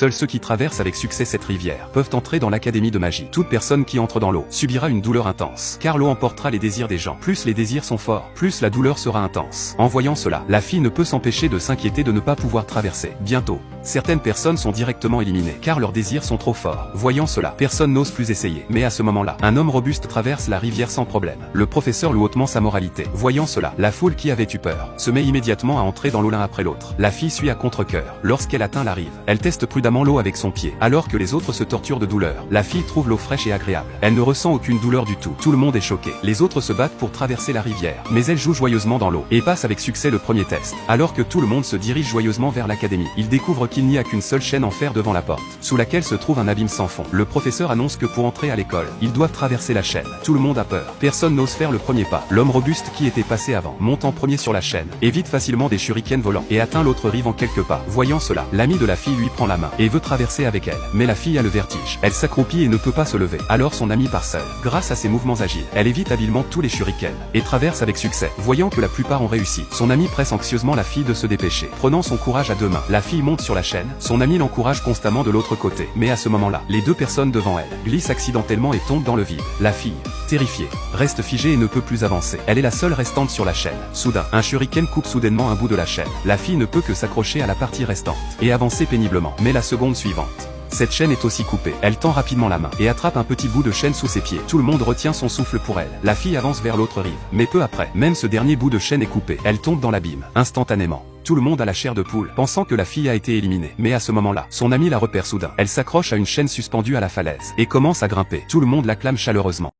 Seuls ceux qui traversent avec succès cette rivière peuvent entrer dans l'académie de magie. Toute personne qui entre dans l'eau subira une douleur intense, car l'eau emportera les désirs des gens. Plus les désirs sont forts, plus la douleur sera intense. En voyant cela, la fille ne peut s'empêcher de s'inquiéter de ne pas pouvoir traverser. Bientôt, certaines personnes sont directement éliminées, car leurs désirs sont trop forts. Voyant cela, personne n'ose plus essayer. Mais à ce moment-là, un homme robuste traverse la rivière sans problème. Le professeur loue hautement sa moralité. Voyant cela, la foule qui avait eu peur se met immédiatement à entrer dans l'eau l'un après l'autre. La fille suit à contre-cœur. Lorsqu'elle atteint la rive, elle teste prudemment l'eau avec son pied. Alors que les autres se torturent de douleur, la fille trouve l'eau fraîche et agréable. Elle ne ressent aucune douleur du tout. Tout le monde est choqué. Les autres se battent pour traverser la rivière, mais elle joue joyeusement dans l'eau et passe avec succès le premier test. Alors que tout le monde se dirige joyeusement vers l'académie, il découvre qu'il n'y a qu'une seule chaîne en fer devant la porte, sous laquelle se trouve un abîme sans fond. Le professeur annonce que pour entrer à l'école, ils doivent traverser la chaîne. Tout le monde a peur. Personne n'ose faire le premier pas. L'homme robuste qui était passé avant monte en premier sur la chaîne, évite facilement des shurikens volants et atteint l'autre rive en quelques pas. Voyant cela, l'ami de la fille lui prend la main et veut traverser avec elle. Mais la fille a le vertige. Elle s'accroupit et ne peut pas se lever. Alors son ami part seul. Grâce à ses mouvements agiles, elle évite habilement tous les shurikens et traverse avec succès. Voyant que la plupart ont réussi, son ami presse anxieusement la fille de se dépêcher. Prenant son courage à deux mains, la fille monte sur la chaîne. Son ami l'encourage constamment de l'autre côté. Mais à ce moment-là, les deux personnes devant elle glissent accidentellement et tombent dans le vide. La fille, terrifiée, reste figée et ne peut plus avancer. Elle est la seule restante sur la chaîne. Soudain, un shuriken coupe soudainement un bout de la chaîne. La fille ne peut que s'accrocher à la partie restante et avancer péniblement. Mais la seconde suivante, cette chaîne est aussi coupée. Elle tend rapidement la main et attrape un petit bout de chaîne sous ses pieds. Tout le monde retient son souffle pour elle. La fille avance vers l'autre rive. Mais peu après, même ce dernier bout de chaîne est coupé. Elle tombe dans l'abîme. Instantanément, tout le monde a la chair de poule, pensant que la fille a été éliminée. Mais à ce moment-là, son ami la repère soudain. Elle s'accroche à une chaîne suspendue à la falaise et commence à grimper. Tout le monde l'acclame chaleureusement.